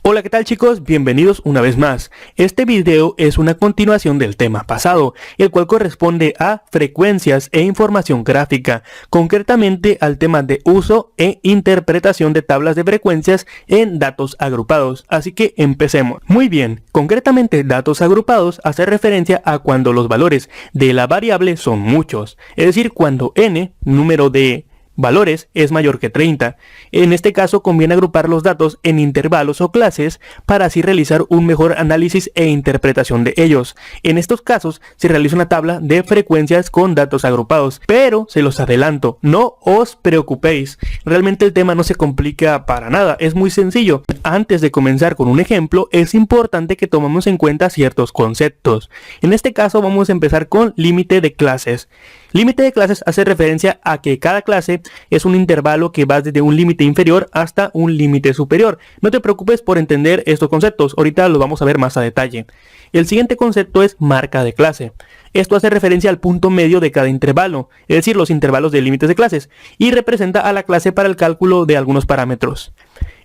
Hola, ¿qué tal chicos? Bienvenidos una vez más. Este video es una continuación del tema pasado, el cual corresponde a frecuencias e información gráfica, concretamente al tema de uso e interpretación de tablas de frecuencias en datos agrupados. Así que empecemos. Muy bien, concretamente datos agrupados hace referencia a cuando los valores de la variable son muchos, es decir, cuando n, número de valores, es mayor que 30. En este caso conviene agrupar los datos en intervalos o clases para así realizar un mejor análisis e interpretación de ellos. En estos casos se realiza una tabla de frecuencias con datos agrupados, pero se los adelanto, no os preocupéis, realmente el tema no se complica para nada, es muy sencillo. Antes de comenzar con un ejemplo, es importante que tomemos en cuenta ciertos conceptos. En este caso vamos a empezar con límite de clases. Límite de clases hace referencia a que cada clase es un intervalo que va desde un límite inferior hasta un límite superior. No te preocupes por entender estos conceptos, ahorita los vamos a ver más a detalle. El siguiente concepto es marca de clase. Esto hace referencia al punto medio de cada intervalo, es decir, los intervalos de límites de clases, y representa a la clase para el cálculo de algunos parámetros.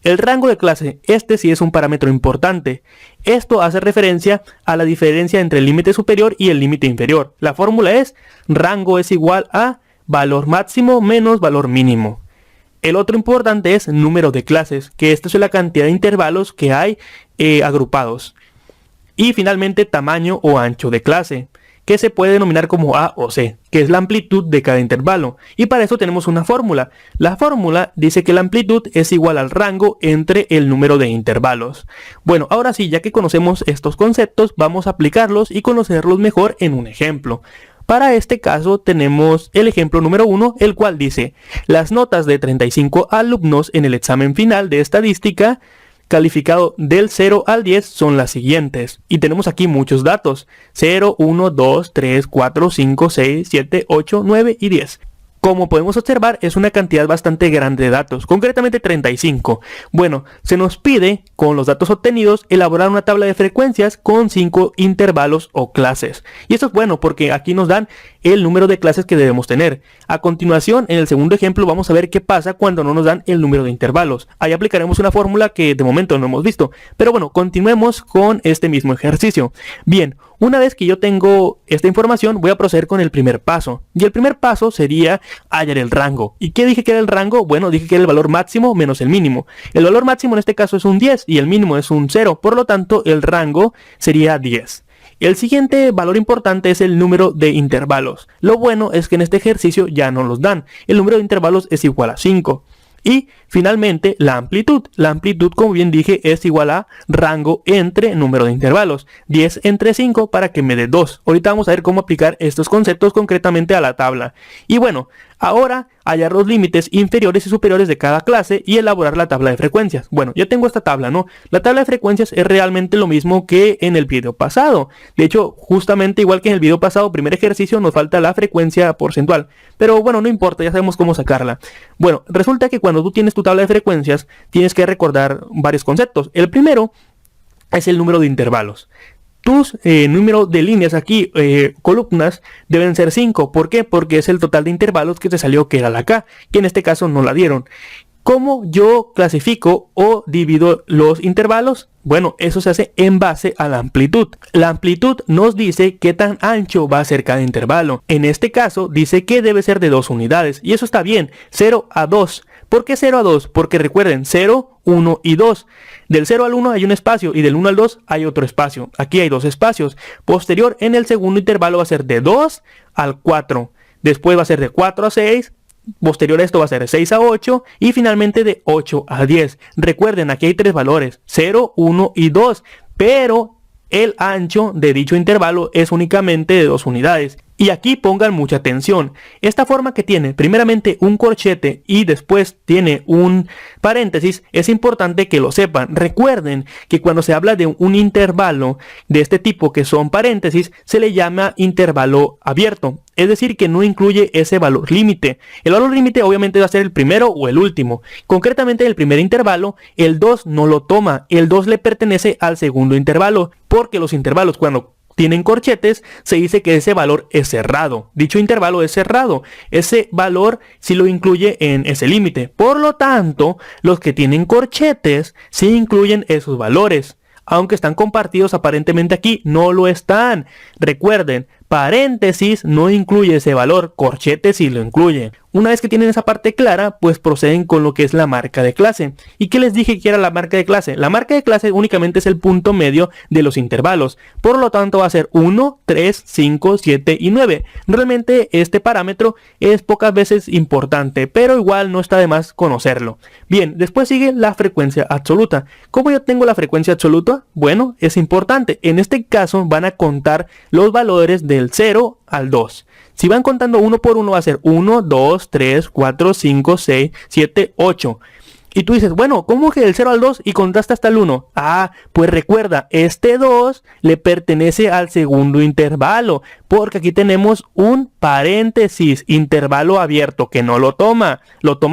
El rango de clase, este sí es un parámetro importante. Esto hace referencia a la diferencia entre el límite superior y el límite inferior. La fórmula es rango es igual a valor máximo menos valor mínimo. El otro importante es número de clases, que esto es la cantidad de intervalos que hay agrupados. Y finalmente tamaño o ancho de clase, que se puede denominar como A o C, que es la amplitud de cada intervalo. Y para eso tenemos una fórmula. La fórmula dice que la amplitud es igual al rango entre el número de intervalos. Bueno, ahora sí, ya que conocemos estos conceptos, vamos a aplicarlos y conocerlos mejor en un ejemplo. Para este caso tenemos el ejemplo número 1, el cual dice: las notas de 35 alumnos en el examen final de estadística calificado del 0 al 10 son las siguientes. Y tenemos aquí muchos datos: 0, 1, 2, 3, 4, 5, 6, 7, 8, 9 y 10. Como podemos observar, es una cantidad bastante grande de datos, concretamente 35. Bueno, se nos pide, con los datos obtenidos, elaborar una tabla de frecuencias con 5 intervalos o clases. Y esto es bueno porque aquí nos dan el número de clases que debemos tener. A continuación, en el segundo ejemplo, vamos a ver qué pasa cuando no nos dan el número de intervalos. Ahí aplicaremos una fórmula que de momento no hemos visto. Pero bueno, continuemos con este mismo ejercicio. Bien, una vez que yo tengo esta información, voy a proceder con el primer paso. Y el primer paso sería hallar el rango. ¿Y qué dije que era el rango? Bueno, dije que era el valor máximo menos el mínimo. El valor máximo en este caso es un 10 y el mínimo es un 0. Por lo tanto, el rango sería 10. El siguiente valor importante es el número de intervalos. Lo bueno es que en este ejercicio ya no los dan. El número de intervalos es igual a 5. Y finalmente la amplitud. La amplitud, como bien dije, es igual a rango entre número de intervalos. 10 entre 5 para que me dé 2. Ahorita vamos a ver cómo aplicar estos conceptos concretamente a la tabla. Y bueno, ahora hallar los límites inferiores y superiores de cada clase y elaborar la tabla de frecuencias. Bueno, ya tengo esta tabla, ¿no? La tabla de frecuencias es realmente lo mismo que en el video pasado. De hecho, justamente igual que en el video pasado, primer ejercicio, nos falta la frecuencia porcentual. Pero bueno, no importa, ya sabemos cómo sacarla. Bueno, resulta que cuando tú tienes tu tabla de frecuencias, tienes que recordar varios conceptos. El primero es el número de intervalos. Tus número de líneas aquí, columnas, deben ser 5. ¿Por qué? Porque es el total de intervalos que te salió, que era la K, que en este caso no la dieron. ¿Cómo yo clasifico o divido los intervalos? Bueno, eso se hace en base a la amplitud. La amplitud nos dice qué tan ancho va a ser cada intervalo. En este caso dice que debe ser de 2 unidades. Y eso está bien, 0 a 2. ¿Por qué 0 a 2? Porque recuerden, 0, 1 y 2. Del 0 al 1 hay un espacio y del 1 al 2 hay otro espacio. Aquí hay 2 espacios. Posterior, en el segundo intervalo va a ser de 2 al 4. Después va a ser de 4 a 6. Posterior a esto va a ser de 6 a 8 y finalmente de 8 a 10. Recuerden, aquí hay 3 valores, 0, 1 y 2, pero el ancho de dicho intervalo es únicamente de 2 unidades. Y aquí pongan mucha atención. Esta forma que tiene primeramente un corchete y después tiene un paréntesis, es importante que lo sepan. Recuerden que cuando se habla de un intervalo de este tipo que son paréntesis, se le llama intervalo abierto. Es decir, que no incluye ese valor límite. El valor límite obviamente va a ser el primero o el último. Concretamente el primer intervalo, el 2 no lo toma. El 2 le pertenece al segundo intervalo, porque los intervalos cuando tienen corchetes, se dice que ese valor es cerrado. Dicho intervalo es cerrado. Ese valor sí lo incluye en ese límite. Por lo tanto, los que tienen corchetes sí incluyen esos valores. Aunque están compartidos aparentemente aquí, no lo están. Recuerden, paréntesis no incluye ese valor, corchetes sí lo incluye. Una vez que tienen esa parte clara, pues proceden con lo que es la marca de clase. ¿Y qué les dije que era la marca de clase? La marca de clase únicamente es el punto medio de los intervalos. Por lo tanto va a ser 1, 3, 5, 7 y 9. Realmente este parámetro es pocas veces importante, pero igual no está de más conocerlo. Bien, después sigue la frecuencia absoluta. ¿Cómo yo tengo la frecuencia absoluta? Bueno, es importante. En este caso van a contar los valores del 0 al 2. Si van contando uno por uno va a ser 1, 2, 3, 4, 5, 6, 7, 8. Y tú dices, bueno, ¿cómo que del 0 al 2 y contaste hasta el 1? Ah, pues recuerda, este 2 le pertenece al segundo intervalo, porque aquí tenemos un paréntesis, intervalo abierto, que no lo toma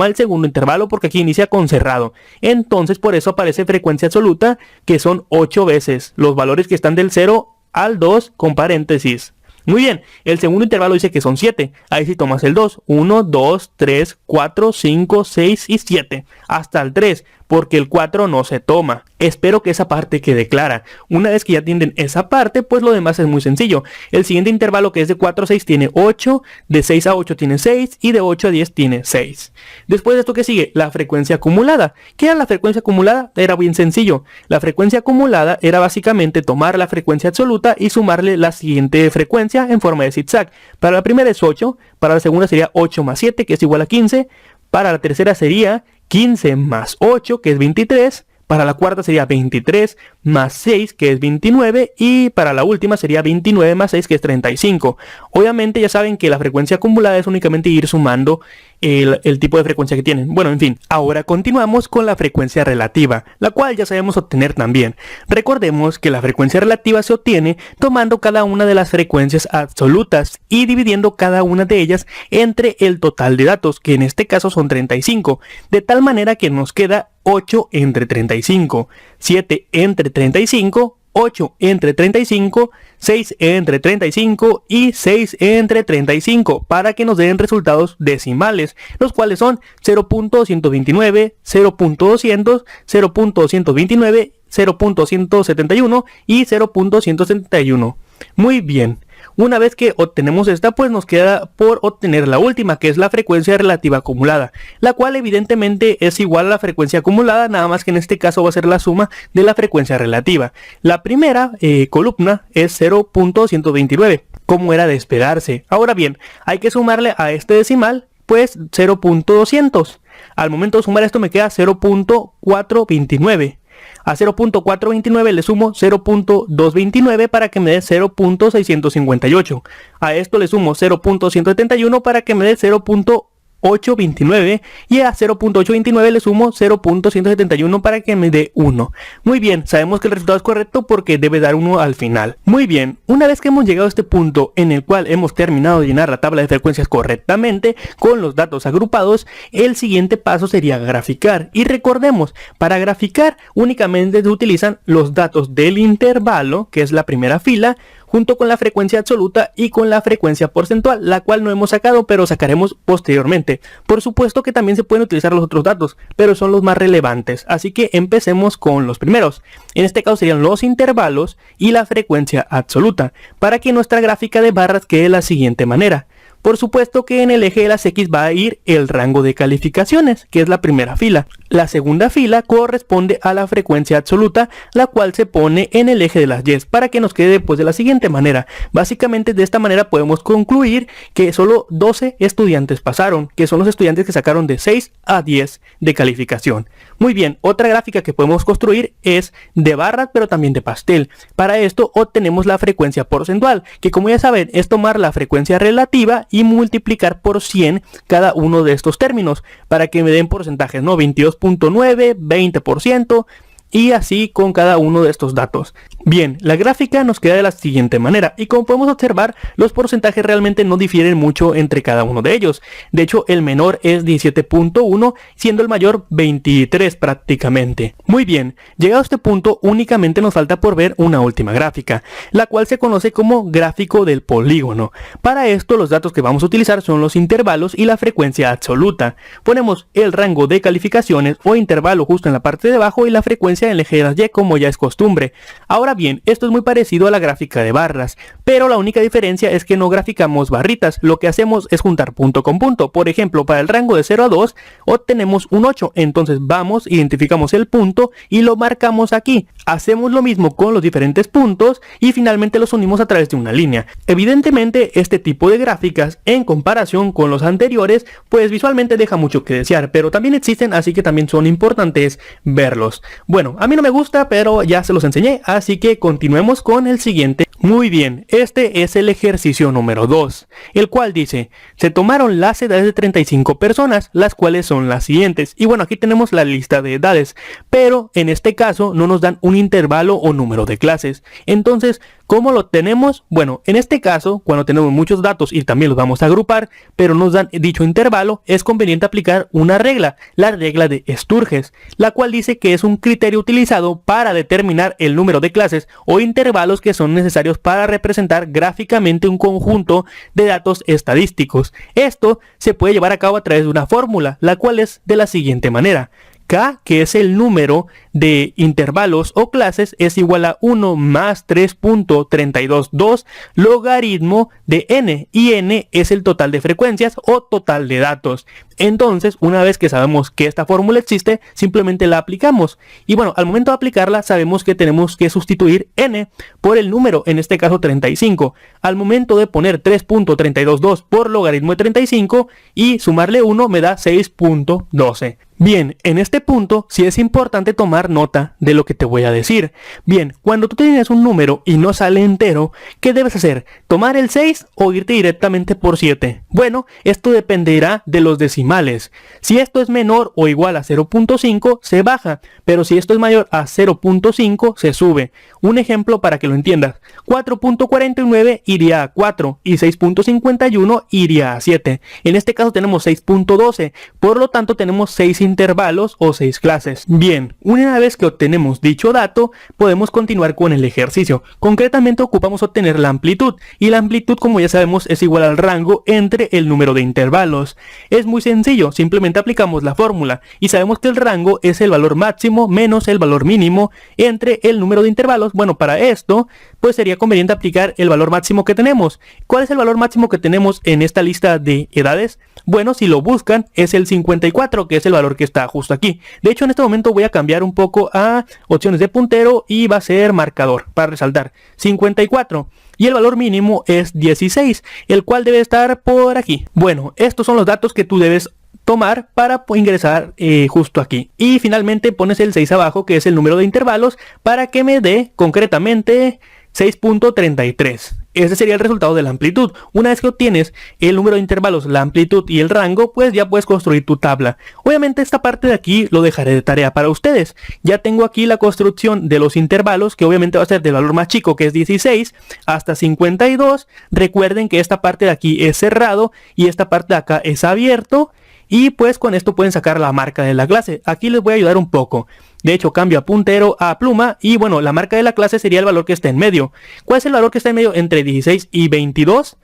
el segundo intervalo porque aquí inicia con cerrado. Entonces por eso aparece frecuencia absoluta, que son 8 veces los valores que están del 0 al 2 con paréntesis. Muy bien, el segundo intervalo dice que son 7. Ahí si tomas el 2, 1, 2, 3, 4, 5, 6 y 7. Hasta el 3, porque el 4 no se toma. Espero que esa parte quede clara. Una vez que ya tienen esa parte, pues lo demás es muy sencillo. El siguiente intervalo, que es de 4 a 6, tiene 8, de 6 a 8 tiene 6 y de 8 a 10 tiene 6. Después de esto, ¿qué sigue? La frecuencia acumulada. ¿Qué era la frecuencia acumulada? Era bien sencillo. La frecuencia acumulada era básicamente tomar la frecuencia absoluta y sumarle la siguiente frecuencia en forma de zigzag. Para la primera es 8, para la segunda sería 8 más 7, que es igual a 15, para la tercera sería 15 más 8, que es 23, para la cuarta sería 23 más 6, que es 29, y para la última sería 29 más 6, que es 35. Obviamente ya saben que la frecuencia acumulada es únicamente ir sumando el tipo de frecuencia que tienen. Bueno, en fin, ahora continuamos con la frecuencia relativa, la cual ya sabemos obtener también. Recordemos que la frecuencia relativa se obtiene tomando cada una de las frecuencias absolutas y dividiendo cada una de ellas entre el total de datos, que en este caso son 35, de tal manera que nos queda 8 entre 35, 7 entre 35, 8 entre 35, 6 entre 35 y 6 entre 35 para que nos den resultados decimales, los cuales son 0.129, 0.200, 0.129, 0.171 y 0.171. Muy bien. Una vez que obtenemos esta, pues nos queda por obtener la última, que es la frecuencia relativa acumulada, la cual evidentemente es igual a la frecuencia acumulada, nada más que en este caso va a ser la suma de la frecuencia relativa. La primera columna es 0.129, como era de esperarse. Ahora bien, hay que sumarle a este decimal, pues 0.200. Al momento de sumar esto me queda 0.429. A 0.429 le sumo 0.229 para que me dé 0.658. A esto le sumo 0.171 para que me dé 0.829 y a 0.829 le sumo 0.171 para que me dé 1. Muy bien, sabemos que el resultado es correcto porque debe dar 1 al final. Muy bien, una vez que hemos llegado a este punto en el cual hemos terminado de llenar la tabla de frecuencias correctamente con los datos agrupados, el siguiente paso sería graficar. Y recordemos, para graficar únicamente se utilizan los datos del intervalo, que es la primera fila, junto con la frecuencia absoluta y con la frecuencia porcentual, la cual no hemos sacado, pero sacaremos posteriormente. Por supuesto que también se pueden utilizar los otros datos, pero son los más relevantes, así que empecemos con los primeros. En este caso serían los intervalos y la frecuencia absoluta, para que nuestra gráfica de barras quede de la siguiente manera. Por supuesto que en el eje de las X va a ir el rango de calificaciones, que es la primera fila. La segunda fila corresponde a la frecuencia absoluta, la cual se pone en el eje de las Y, para que nos quede pues de la siguiente manera. Básicamente de esta manera podemos concluir que solo 12 estudiantes pasaron, que son los estudiantes que sacaron de 6 a 10 de calificación. Muy bien, otra gráfica que podemos construir es de barras, pero también de pastel. Para esto obtenemos la frecuencia porcentual, que como ya saben es tomar la frecuencia relativa y multiplicar por 100 cada uno de estos términos para que me den porcentajes, ¿no? 22.9, 20% y así con cada uno de estos datos. Bien, la gráfica nos queda de la siguiente manera y como podemos observar, los porcentajes realmente no difieren mucho entre cada uno de ellos. De hecho, el menor es 17.1, siendo el mayor 23 prácticamente. Muy bien, llegado a este punto únicamente nos falta por ver una última gráfica, la cual se conoce como gráfico del polígono. Para esto los datos que vamos a utilizar son los intervalos y la frecuencia absoluta. Ponemos el rango de calificaciones o intervalo justo en la parte de abajo y la frecuencia en ligeras Y como ya es costumbre. Ahora bien, esto es muy parecido a la gráfica de barras, pero la única diferencia es que no graficamos barritas, lo que hacemos es juntar punto con punto. Por ejemplo, para el rango de 0 a 2 obtenemos un 8, entonces vamos, identificamos el punto y lo marcamos aquí. Hacemos lo mismo con los diferentes puntos y finalmente los unimos a través de una línea. Evidentemente este tipo de gráficas en comparación con los anteriores pues visualmente deja mucho que desear, pero también existen, así que también son importantes verlos. Bueno, a mí no me gusta, pero ya se los enseñé, así que continuemos con el siguiente. Muy bien, este es el ejercicio número 2, el cual dice, se tomaron las edades de 35 personas, las cuales son las siguientes. Y bueno, aquí tenemos la lista de edades, pero en este caso no nos dan un intervalo o número de clases. Entonces, ¿cómo lo tenemos? Bueno, en este caso, cuando tenemos muchos datos y también los vamos a agrupar, pero nos dan dicho intervalo, es conveniente aplicar una regla, la regla de Sturges, la cual dice que es un criterio utilizado para determinar el número de clases o intervalos que son necesarios para representar gráficamente un conjunto de datos estadísticos. Esto se puede llevar a cabo a través de una fórmula, la cual es de la siguiente manera. K, que es el número de intervalos o clases, es igual a 1 más 3.322 logaritmo de n, y n es el total de frecuencias o total de datos. Entonces, una vez que sabemos que esta fórmula existe, simplemente la aplicamos. Y bueno, al momento de aplicarla, sabemos que tenemos que sustituir n por el número, en este caso 35. Al momento de poner 3.322 por logaritmo de 35 y sumarle 1 me da 6.12. Bien, en este punto sí es importante tomar nota de lo que te voy a decir. Bien, cuando tú tienes un número y no sale entero, ¿qué debes hacer? ¿Tomar el 6 o irte directamente por 7? Bueno, esto dependerá de los decimales. Si esto es menor o igual a 0.5, se baja, pero si esto es mayor a 0.5, se sube. Un ejemplo para que lo entiendas, 4.49 iría a 4 y 6.51 iría a 7. En este caso tenemos 6.12, por lo tanto tenemos 6 intervalos o 6 clases. Bien, una vez que obtenemos dicho dato, podemos continuar con el ejercicio. Concretamente ocupamos obtener la amplitud, y la amplitud, como ya sabemos, es igual al rango entre el número de intervalos. Es muy sencillo, simplemente aplicamos la fórmula y sabemos que el rango es el valor máximo menos el valor mínimo entre el número de intervalos. Bueno, para esto pues sería conveniente aplicar el valor máximo que tenemos. ¿Cuál es el valor máximo que tenemos en esta lista de edades? Bueno, si lo buscan, es el 54, que es el valor que está justo aquí. De hecho, en este momento voy a cambiar un poco a opciones de puntero y va a ser marcador para resaltar 54. Y el valor mínimo es 16, el cual debe estar por aquí. Bueno, estos son los datos que tú debes tomar para ingresar justo aquí. Y finalmente pones el 6 abajo, que es el número de intervalos, para que me dé concretamente 6.33. Ese sería el resultado de la amplitud. Una vez que obtienes el número de intervalos, la amplitud y el rango, pues ya puedes construir tu tabla. Obviamente esta parte de aquí lo dejaré de tarea para ustedes. Ya tengo aquí la construcción de los intervalos, que obviamente va a ser del valor más chico, que es 16, hasta 52. Recuerden que esta parte de aquí es cerrado y esta parte de acá es abierto. Y pues con esto pueden sacar la marca de la clase. Aquí les voy a ayudar un poco. De hecho, cambio a puntero a pluma y bueno, la marca de la clase sería el valor que está en medio. ¿Cuál es el valor que está en medio entre 16 y 22?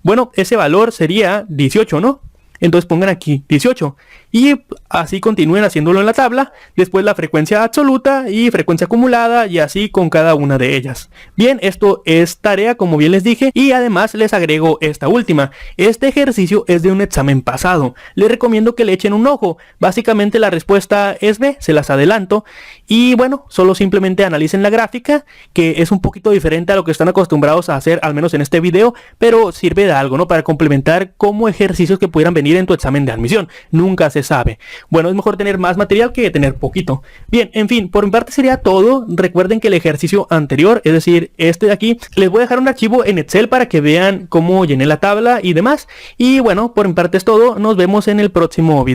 Bueno, ese valor sería 18, ¿no? Entonces pongan aquí 18 y así continúen haciéndolo en la tabla, después la frecuencia absoluta y frecuencia acumulada y así con cada una de ellas. Bien, esto es tarea como bien les dije y además les agrego esta última. Este ejercicio es de un examen pasado, les recomiendo que le echen un ojo. Básicamente la respuesta es B, se las adelanto y bueno, solo simplemente analicen la gráfica, que es un poquito diferente a lo que están acostumbrados a hacer, al menos en este video, pero sirve de algo, ¿no? Para complementar como ejercicios que pudieran venir en tu examen de admisión, nunca se sabe. Bueno, es mejor tener más material que tener poquito. Bien, en fin, por mi parte sería todo. Recuerden que el ejercicio anterior, es decir, este de aquí, les voy a dejar un archivo en Excel para que vean cómo llené la tabla y demás. Y bueno, por mi parte es todo, nos vemos en el próximo video.